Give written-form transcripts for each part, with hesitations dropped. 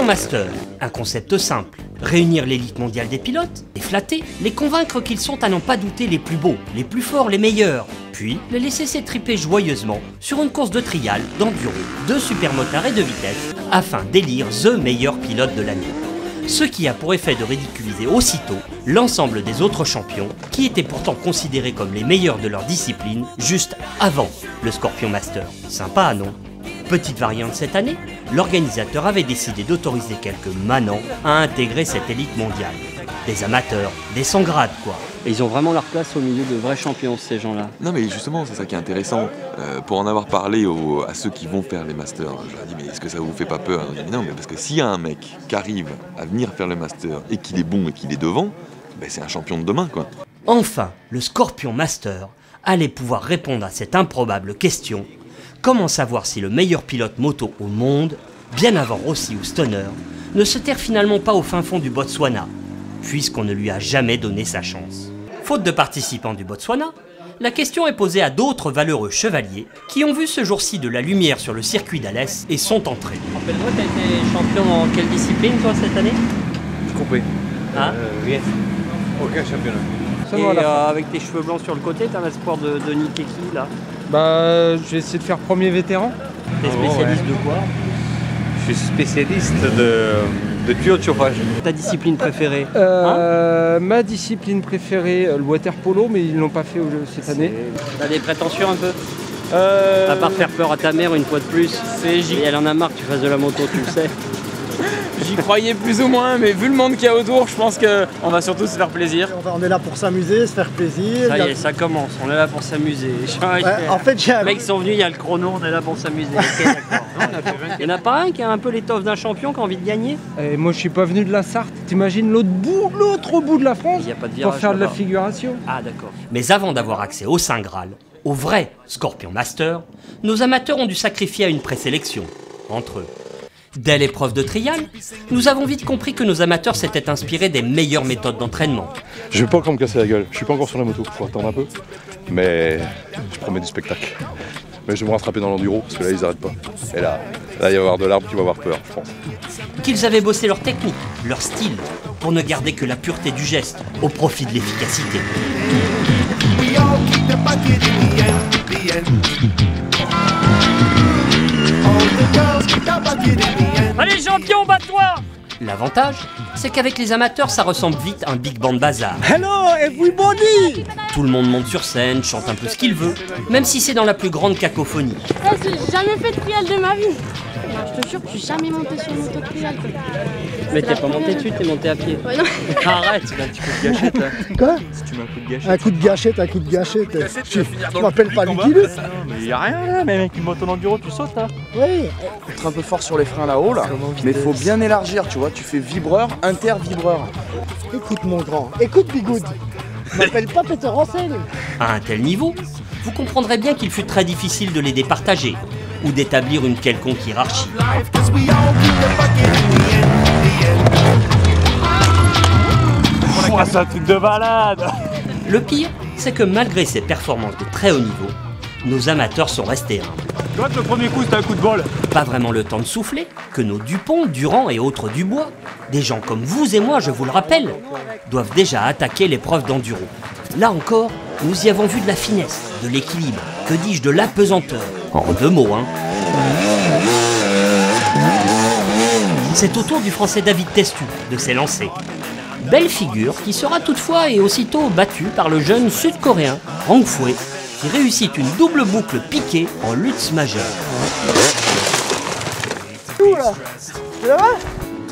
Scorpion Master, un concept simple. Réunir l'élite mondiale des pilotes, les flatter, les convaincre qu'ils sont à n'en pas douter les plus beaux, les plus forts, les meilleurs. Puis les laisser s'étriper joyeusement sur une course de trial, d'enduro, de supermotard et de vitesse, afin d'élire THE meilleur pilote de l'année. Ce qui a pour effet de ridiculiser aussitôt l'ensemble des autres champions qui étaient pourtant considérés comme les meilleurs de leur discipline juste avant le Scorpion Master. Sympa, non ? Petite variante cette année, l'organisateur avait décidé d'autoriser quelques manants à intégrer cette élite mondiale. Des amateurs, des sans-grades quoi. Et ils ont vraiment leur place au milieu de vrais champions, ces gens-là. Non mais justement, c'est ça qui est intéressant. Pour en avoir parlé à ceux qui vont faire les masters, je leur ai dit mais est-ce que ça vous fait pas peur? Ils ont dit non, mais parce que s'il y a un mec qui arrive à venir faire le master et qu'il est bon et qu'il est devant, ben c'est un champion de demain quoi. Enfin, le Scorpion Master allait pouvoir répondre à cette improbable question. Comment savoir si le meilleur pilote moto au monde, bien avant Rossi ou Stoner, ne se terre finalement pas au fin fond du Botswana, puisqu'on ne lui a jamais donné sa chance. Faute de participants du Botswana, la question est posée à d'autres valeureux chevaliers qui ont vu ce jour-ci de la lumière sur le circuit d'Alès et sont entrés. Rappelle-moi, t'as été champion dans quelle discipline toi cette année? Coupé. Hein? Rien. Aucun championnat. Et avec tes cheveux blancs sur le côté, t'as un espoir de niquer qui là? Bah, je vais essayer de faire premier vétéran. T'es spécialiste de quoi? Je suis spécialiste de tuyaux de chauffage. Ta discipline préférée? Ma discipline préférée, le water polo, mais ils l'ont pas fait cette année. T'as des prétentions un peu? À part faire peur à ta mère une fois de plus. Et elle en a marre que tu fasses de la moto, tu le sais. J'y croyais plus ou moins, mais vu le monde qu'il y a autour, je pense qu'on va surtout se faire plaisir. On est là pour s'amuser, se faire plaisir. Ça y est, ça commence, on est là pour s'amuser. En fait, les mecs sont venus, il y a le chrono, on est là pour s'amuser. Okay, d'accord. Il n'y en a pas un qui a un peu l'étoffe d'un champion qui a envie de gagner? Et moi je suis pas venu de la Sarthe, t'imagines l'autre bout de la France? Il y a pas de virage pour faire de la là-bas. figuration. Ah d'accord. Mais avant d'avoir accès au Saint Graal, au vrai Scorpion Master, nos amateurs ont dû sacrifier à une présélection, entre eux. Dès l'épreuve de trial, nous avons vite compris que nos amateurs s'étaient inspirés des meilleures méthodes d'entraînement. Je vais pas encore me casser la gueule, je suis pas encore sur la moto, faut attendre un peu. Mais je promets du spectacle. Mais je vais me rattraper dans l'enduro, parce que là ils arrêtent pas. Et là il va y avoir de l'arbre qui va avoir peur, je pense. Qu'ils avaient bossé leur technique, leur style, pour ne garder que la pureté du geste, au profit de l'efficacité. Allez champion, bats-toi! L'avantage, c'est qu'avec les amateurs, ça ressemble vite à un big band bazar. Hello everybody! Tout le monde monte sur scène, chante un peu ce qu'il veut, même si c'est dans la plus grande cacophonie. J'ai jamais fait de trial de ma vie. Non, je te jure que je suis jamais monté sur une moto trial. Mais t'es pas monté dessus, t'es monté à pied. Ouais, non. Arrête, là, tu peux te gâchette là. Quoi? Si tu mets un coup de gâchette. Un coup de gâchette. Tu m'appelles pas Lucky. Mais y a rien là, mais mec, une moto d'enduro, tu sautes là. Oui. Être un peu fort sur les freins là-haut là, mais faut bien élargir, tu vois, tu fais vibreur, inter-vibreur. Écoute mon grand, écoute Bigoud. M'appelle pas Peter Hansel. À un tel niveau, vous comprendrez bien qu'il fut très difficile de les départager, ou d'établir une quelconque hiérarchie. Oh, c'est un truc de malade. Le pire, c'est que malgré ces performances de très haut niveau, nos amateurs sont restés humbles. Tu vois que le premier coup c'était un coup de bol. Pas vraiment le temps de souffler que nos Dupont, Durand et autres Dubois, des gens comme vous et moi, je vous le rappelle, doivent déjà attaquer l'épreuve d'enduro. Là encore, nous y avons vu de la finesse, de l'équilibre, que dis-je, de l'apesanteur. En deux mots, hein. C'est au tour du français David Testu de s'élancer. Belle figure qui sera toutefois et aussitôt battue par le jeune sud-coréen Hang Fue, qui réussit une double boucle piquée en lutte majeure.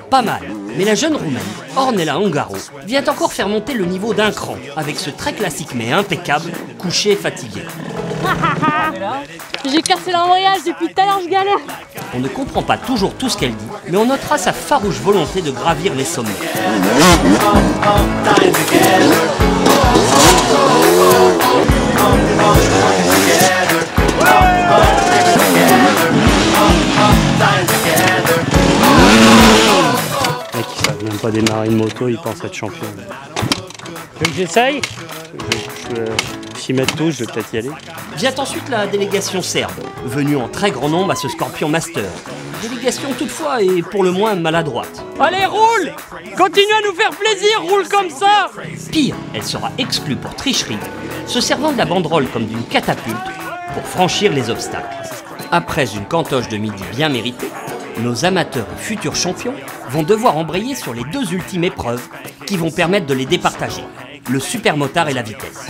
Pas mal, mais la jeune roumaine, Ornella Ongaro, vient encore faire monter le niveau d'un cran avec ce très classique mais impeccable coucher fatigué. J'ai cassé l'embrayage depuis tout à l'heure, je galère. On ne comprend pas toujours tout ce qu'elle dit, mais on notera sa farouche volonté de gravir les sommets. Mec, ils savent même pas démarrer une moto, ils pensent être champion. Tu veux que j'essaye? S'y mettre tous, je vais peut-être y aller. Vient ensuite la délégation serbe, venue en très grand nombre à ce Scorpion Master, Délégation toutefois est pour le moins maladroite. Allez, roule! Continue à nous faire plaisir, roule comme ça! Pire, elle sera exclue pour tricherie, se servant de la banderole comme d'une catapulte pour franchir les obstacles. Après une cantoche de midi bien méritée, nos amateurs et futurs champions vont devoir embrayer sur les 2 ultimes épreuves qui vont permettre de les départager, le supermotard et la vitesse.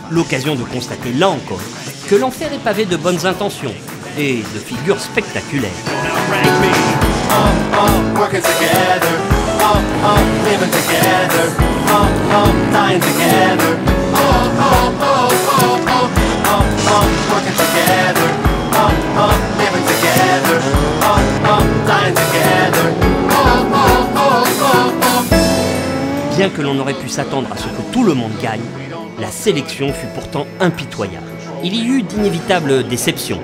L'occasion de constater là encore que l'enfer est pavé de bonnes intentions et de figures spectaculaires. Bien que l'on aurait pu s'attendre à ce que tout le monde gagne, la sélection fut pourtant impitoyable. Il y eut d'inévitables déceptions,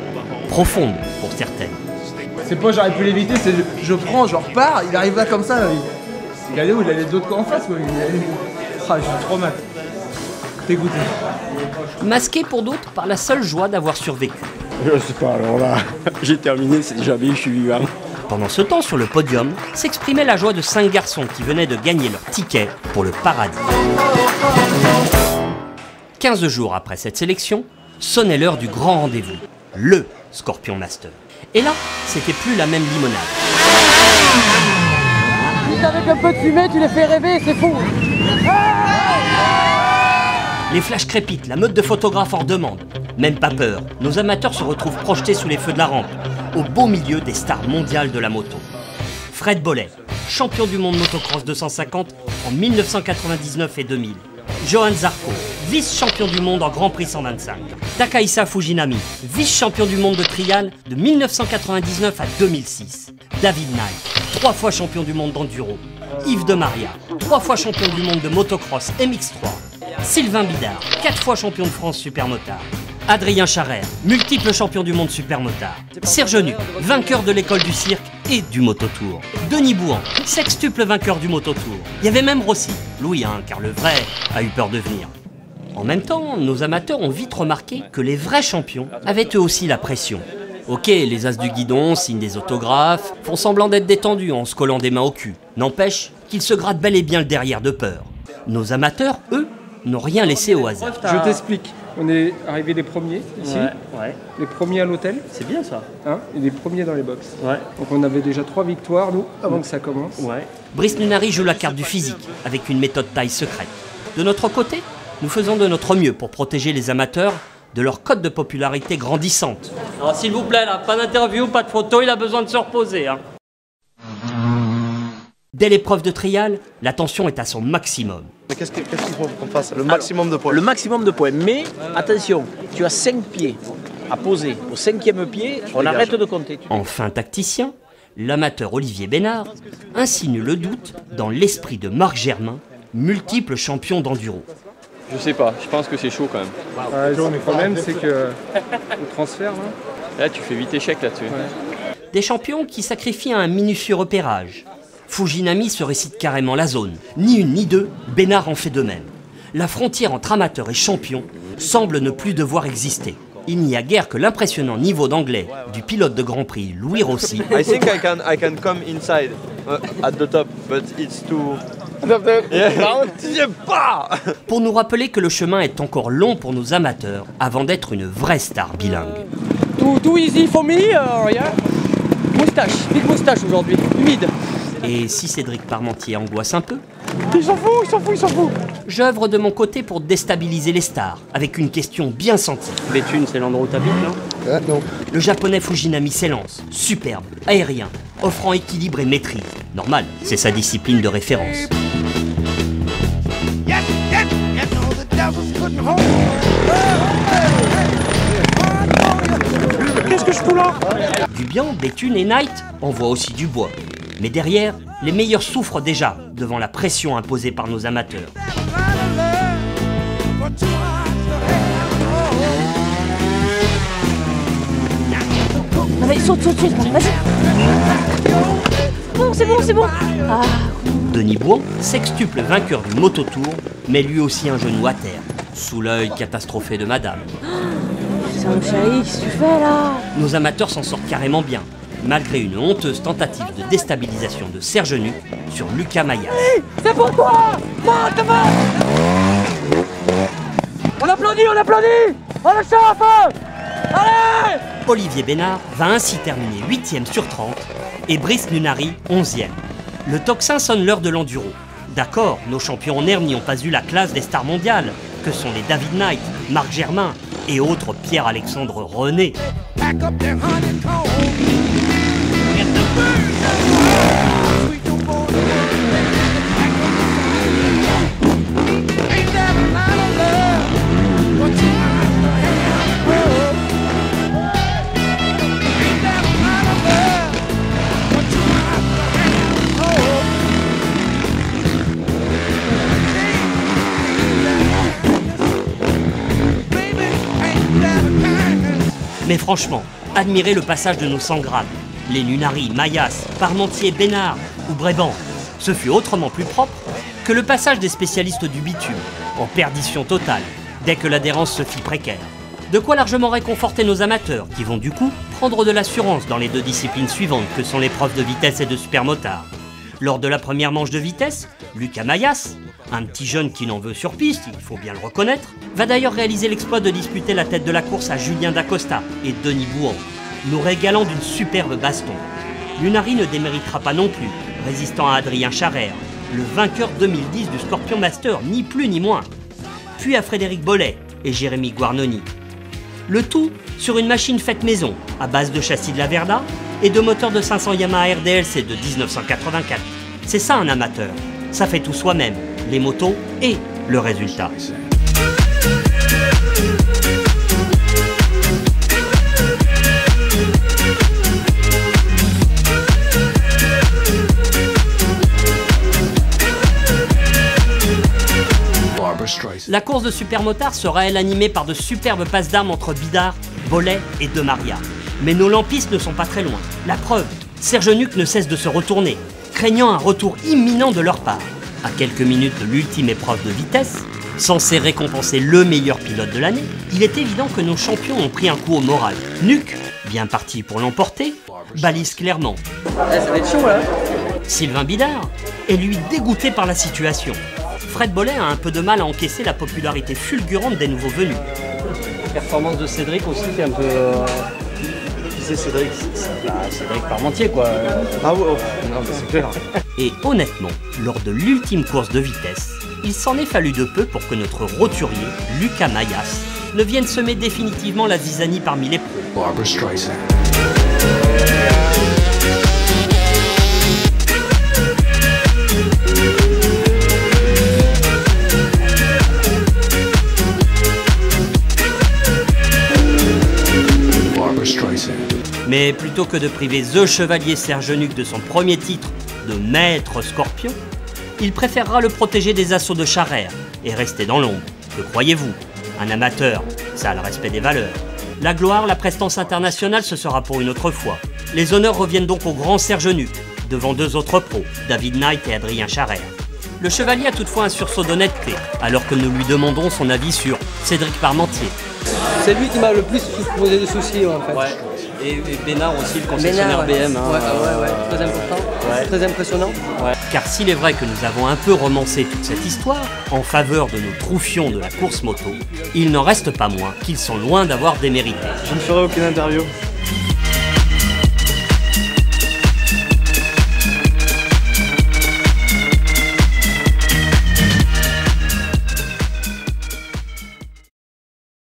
profondes pour certaines. C'est pas j'aurais pu l'éviter, c'est je prends, je repars, il arrive là comme ça. Regardez où il a les autres en face, moi. Ah, je suis trop mat. Dégoûté. Masqué pour d'autres par la seule joie d'avoir survécu. Je sais pas, alors là, j'ai terminé, c'est déjà bien, je suis vivant. Pendant ce temps, sur le podium, s'exprimait la joie de 5 garçons qui venaient de gagner leur ticket pour le paradis. 15 jours après cette sélection, sonnait l'heure du grand rendez-vous, le Scorpion Master. Et là, c'était plus la même limonade. Avec un peu de fumée, tu les fais rêver, c'est fou! Les flashs crépitent, la meute de photographes en demande. Même pas peur, nos amateurs se retrouvent projetés sous les feux de la rampe, au beau milieu des stars mondiales de la moto. Fred Bollais, champion du monde motocross 250 en 1999 et 2000. Johan Zarco, vice-champion du monde en Grand Prix 125. Takahisa Fujinami, vice-champion du monde de trial de 1999 à 2006. David Knight, 3 fois champion du monde d'enduro. Yves de Maria, 3 fois champion du monde de motocross MX3. Sylvain Bidard, 4 fois champion de France supermotard. Adrien Charrère, multiple champion du monde supermotard. Serge Nu, vainqueur de l'école du cirque et du mototour. Denis Bouhan, sextuple vainqueur du mototour. Il y avait même Rossi, Louis, car le vrai a eu peur de venir. En même temps, nos amateurs ont vite remarqué que les vrais champions avaient eux aussi la pression. Ok, les as du guidon signent des autographes, font semblant d'être détendus en se collant des mains au cul. N'empêche qu'ils se grattent bel et bien le derrière de peur. Nos amateurs, eux, n'ont rien laissé au hasard. Je t'explique. On est arrivés les premiers ici, les premiers à l'hôtel. C'est bien ça. Hein, et les premiers dans les box. Ouais. Donc on avait déjà 3 victoires, nous, avant que ça commence. Ouais. Brice Lunari joue la carte du physique, avec une méthode taille secrète. De notre côté, nous faisons de notre mieux pour protéger les amateurs de leur cote de popularité grandissante. Alors s'il vous plaît, là, pas d'interview, pas de photo, il a besoin de se reposer. Hein. Dès l'épreuve de trial, la tension est à son maximum. Mais qu'est-ce qu'il faut qu'on fasse? Le maximum de points. Le maximum de points. Mais attention, tu as 5 pieds à poser. Au 5e pied, on arrête de compter. Enfin tacticien, l'amateur Olivier Bénard insinue le doute dans l'esprit de Marc Germain, multiple champion d'enduro. Je sais pas, je pense que c'est chaud quand même. Le problème, c'est que le transfert, là... Là, tu fais 8 échecs là-dessus. Ouais. Des champions qui sacrifient un minutieux repérage. Fujinami se récite carrément la zone. Ni une ni deux, Bénard en fait de même. La frontière entre amateur et champion semble ne plus devoir exister. Il n'y a guère que l'impressionnant niveau d'anglais du pilote de Grand Prix Louis Rossi. I think I can come inside at the top, but it's too... Pour nous rappeler que le chemin est encore long pour nos amateurs avant d'être une vraie star bilingue. Too easy for me, yeah. Moustache, big moustache aujourd'hui, humide. Et si Cédric Parmentier angoisse un peu, il s'en fout. j'œuvre de mon côté pour déstabiliser les stars, avec une question bien sentie. Béthune, c'est l'endroit où t'habites, non? Non. Le japonais Fujinami s'élance, superbe, aérien, offrant équilibre et maîtrise. Normal, c'est sa discipline de référence. Qu'est-ce que je fous là? Dubian, Béthune et Knight envoient aussi du bois. Mais derrière, les meilleurs souffrent déjà devant la pression imposée par nos amateurs. Allez, saute, vas-y. C'est bon. Ah. Denis Bouhan, sextuple vainqueur du mototour, met lui aussi un genou à terre, sous l'œil catastrophé de madame. C'est un chéri, qu'est-ce que tu fais là? Nos amateurs s'en sortent carrément bien, malgré une honteuse tentative de déstabilisation de Serge Nuc sur Lucas Mayas. C'est pour toi! Monte! On applaudit! On le chauffe! Allez! Olivier Bénard va ainsi terminer 8e sur 30 et Brice Nunari 11e. Le tocsin sonne l'heure de l'enduro. D'accord, nos champions en herbe n'y ont pas eu la classe des stars mondiales, que sont les David Knight, Marc Germain et autres Pierre-Alexandre René. Mais franchement, admirez le passage de nos 100 grammes. Les Nunari, Mayas, Parmentier, Bénard ou Bréban. Ce fut autrement plus propre que le passage des spécialistes du bitume, en perdition totale, dès que l'adhérence se fit précaire. De quoi largement réconforter nos amateurs, qui vont du coup prendre de l'assurance dans les deux disciplines suivantes que sont l'épreuve de vitesse et de supermotard. Lors de la première manche de vitesse, Lucas Mayas, un petit jeune qui n'en veut sur piste, il faut bien le reconnaître, va d'ailleurs réaliser l'exploit de disputer la tête de la course à Julien Dacosta et Denis Bouhan, nous régalant d'une superbe baston. Nunari ne déméritera pas non plus, résistant à Adrien Charrère, le vainqueur 2010 du Scorpion Master, ni plus ni moins, puis à Frédéric Bollet et Jérémy Guarnoni. Le tout sur une machine faite maison, à base de châssis de la Verda et de moteurs de 500 Yamaha RDLC de 1984. C'est ça un amateur, ça fait tout soi-même, les motos et le résultat. La course de supermotard sera elle animée par de superbes passes d'armes entre Bidard, Bollet et De Maria. Mais nos lampistes ne sont pas très loin. La preuve, Serge Nuc ne cesse de se retourner, craignant un retour imminent de leur part. À quelques minutes de l'ultime épreuve de vitesse, censée récompenser le meilleur pilote de l'année, il est évident que nos champions ont pris un coup au moral. Nuc, bien parti pour l'emporter, balise clairement. Ça va être chaud là. Sylvain Bidard est lui dégoûté par la situation. Fred Bollet a un peu de mal à encaisser la popularité fulgurante des nouveaux venus. La performance de Cédric aussi qui est un peu... C'est Cédric Parmentier quoi. Ah ouais, non mais c'est clair. Et honnêtement, lors de l'ultime course de vitesse, il s'en est fallu de peu pour que notre roturier, Lucas Mayas, ne vienne semer définitivement la zizanie parmi les pros. Mais plutôt que de priver The Chevalier Serge Nuc de son premier titre de maître Scorpion, il préférera le protéger des assauts de Charrère et rester dans l'ombre. Que croyez-vous? Un amateur, ça a le respect des valeurs. La gloire, la prestance internationale, ce sera pour une autre fois. Les honneurs reviennent donc au grand Serge Nuc, devant deux autres pros, David Knight et Adrien Charrère. Le Chevalier a toutefois un sursaut d'honnêteté, alors que nous lui demandons son avis sur Cédric Parmentier. C'est lui qui m'a le plus posé de soucis en fait. Ouais. Et Bénard aussi, le concessionnaire BM. Hein, ouais, très important, très impressionnant. Ouais. Car s'il est vrai que nous avons un peu romancé toute cette histoire en faveur de nos troufions de la course moto, il n'en reste pas moins qu'ils sont loin d'avoir démérité. Je ne ferai aucune interview.